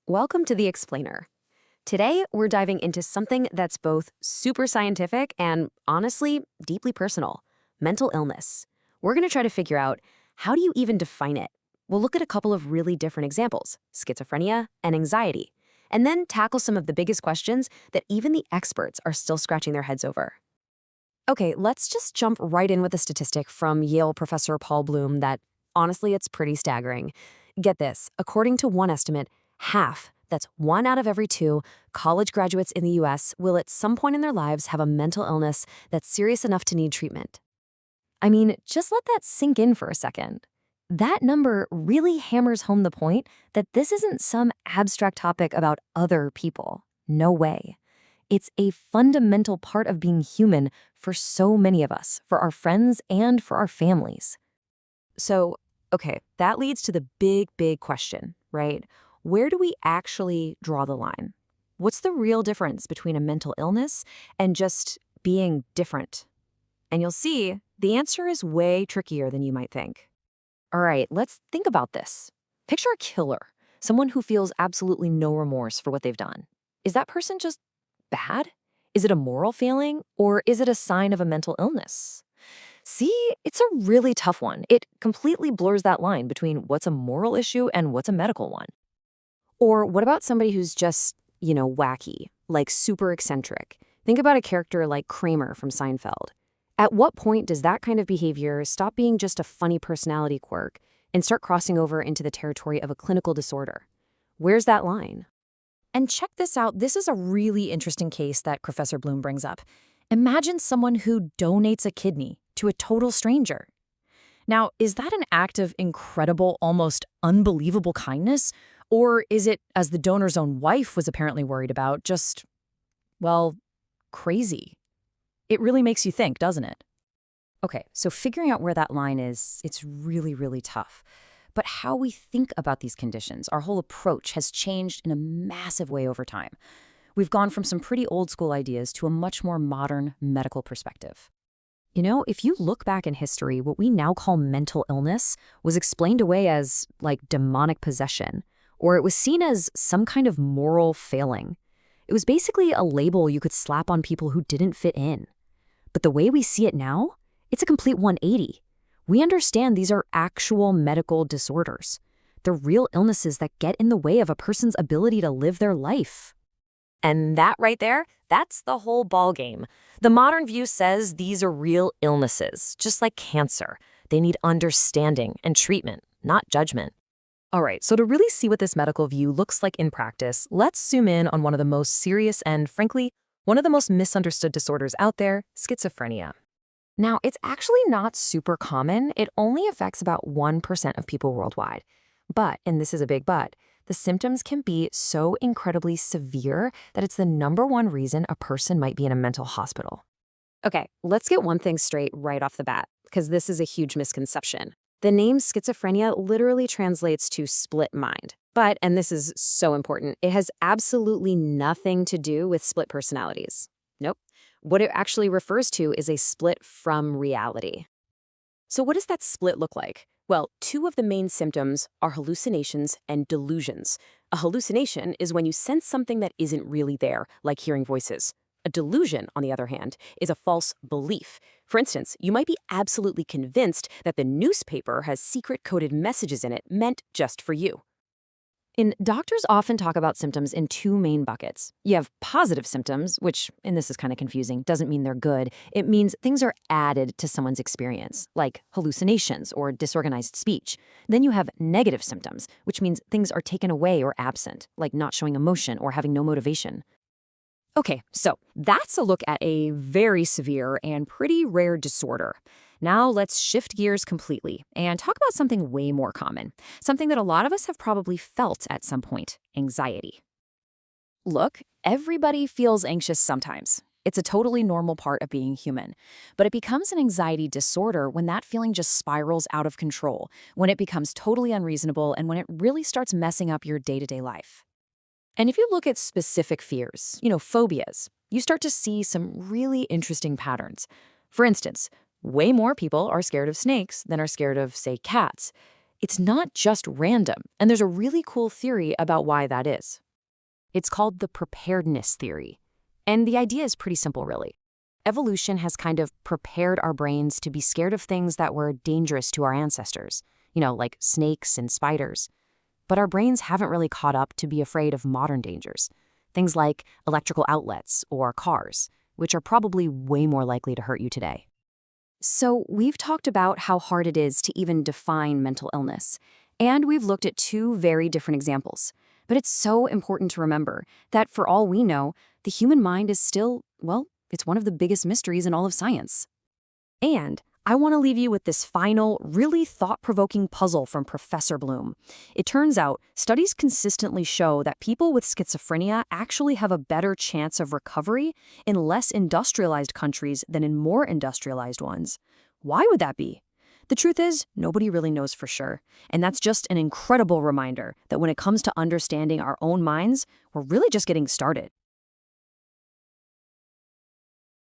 Welcome to The Explainer. Today, we're diving into something that's both super scientific and, honestly, deeply personal: mental illness. We're going to try to figure out, how do you even define it? We'll look at a couple of really different examples: schizophrenia and anxiety, and then tackle some of the biggest questions that even the experts are still scratching their heads over. Okay, let's just jump right in with a statistic from Yale professor Paul Bloom that, honestly, it's pretty staggering. Get this, according to one estimate, half, that's 1 out of every 2, college graduates in the US will at some point in their lives have a mental illness that's serious enough to need treatment. I mean, just let that sink in for a second. That number really hammers home the point that this isn't some abstract topic about other people. No way. It's a fundamental part of being human for so many of us, for our friends and for our families. So, okay, that leads to the big question, right? Where do we actually draw the line? What's the real difference between a mental illness and just being different? And you'll see, the answer is way trickier than you might think. All right, let's think about this. Picture a killer, someone who feels absolutely no remorse for what they've done. Is that person just bad? Is it a moral failing, or is it a sign of a mental illness? See, it's a really tough one. It completely blurs that line between what's a moral issue and what's a medical one. Or what about somebody who's just, wacky, like super eccentric? Think about a character like Kramer from Seinfeld. At what point does that kind of behavior stop being just a funny personality quirk and start crossing over into the territory of a clinical disorder? Where's that line? And check this out. This is a really interesting case that Professor Bloom brings up. Imagine someone who donates a kidney to a total stranger. Now, is that an act of incredible, almost unbelievable kindness? Or is it, as the donor's own wife was apparently worried about, just, well, crazy? It really makes you think, doesn't it? Okay, so figuring out where that line is, it's really tough. But how we think about these conditions, our whole approach, has changed in a massive way over time. We've gone from some pretty old school ideas to a much more modern medical perspective. If you look back in history, what we now call mental illness was explained away as, like, demonic possession, or it was seen as some kind of moral failing. It was basically a label you could slap on people who didn't fit in. But the way we see it now, it's a complete 180. We understand these are actual medical disorders. They're real illnesses that get in the way of a person's ability to live their life. And that right there, that's the whole ballgame. The modern view says these are real illnesses, just like cancer. They need understanding and treatment, not judgment. All right, so to really see what this medical view looks like in practice, let's zoom in on one of the most serious and, frankly, one of the most misunderstood disorders out there: schizophrenia. Now, it's actually not super common. It only affects about 1% of people worldwide. But, and this is a big but, the symptoms can be so incredibly severe that it's the #1 reason a person might be in a mental hospital. Okay, let's get one thing straight right off the bat, because this is a huge misconception. The name schizophrenia literally translates to split mind. But, and this is so important, it has absolutely nothing to do with split personalities. Nope. What it actually refers to is a split from reality. So what does that split look like? Well, 2 of the main symptoms are hallucinations and delusions. A hallucination is when you sense something that isn't really there, like hearing voices. A delusion, on the other hand, is a false belief. For instance, you might be absolutely convinced that the newspaper has secret-coded messages in it meant just for you. And doctors often talk about symptoms in 2 main buckets. You have positive symptoms, which, and this is kind of confusing, doesn't mean they're good. It means things are added to someone's experience, like hallucinations or disorganized speech. Then you have negative symptoms, which means things are taken away or absent, like not showing emotion or having no motivation. Okay, so that's a look at a very severe and pretty rare disorder. Now let's shift gears completely and talk about something way more common, something that a lot of us have probably felt at some point: anxiety. Look, everybody feels anxious sometimes. It's a totally normal part of being human. But it becomes an anxiety disorder when that feeling just spirals out of control, when it becomes totally unreasonable, and when it really starts messing up your day-to-day life. And if you look at specific fears, phobias, you start to see some really interesting patterns. For instance, way more people are scared of snakes than are scared of, say, cats. it's not just random, and there's a really cool theory about why that is. It's called the preparedness theory. And the idea is pretty simple, really. Evolution has kind of prepared our brains to be scared of things that were dangerous to our ancestors, like snakes and spiders. But our brains haven't really caught up to be afraid of modern dangers, things like electrical outlets or cars, which are probably way more likely to hurt you today. So we've talked about how hard it is to even define mental illness, and we've looked at two very different examples. But it's so important to remember that for all we know, the human mind is still, well, it's one of the biggest mysteries in all of science. And I want to leave you with this final, really thought-provoking puzzle from Professor Bloom. It turns out studies consistently show that people with schizophrenia actually have a better chance of recovery in less industrialized countries than in more industrialized ones. Why would that be? The truth is, nobody really knows for sure. And that's just an incredible reminder that when it comes to understanding our own minds, we're really just getting started.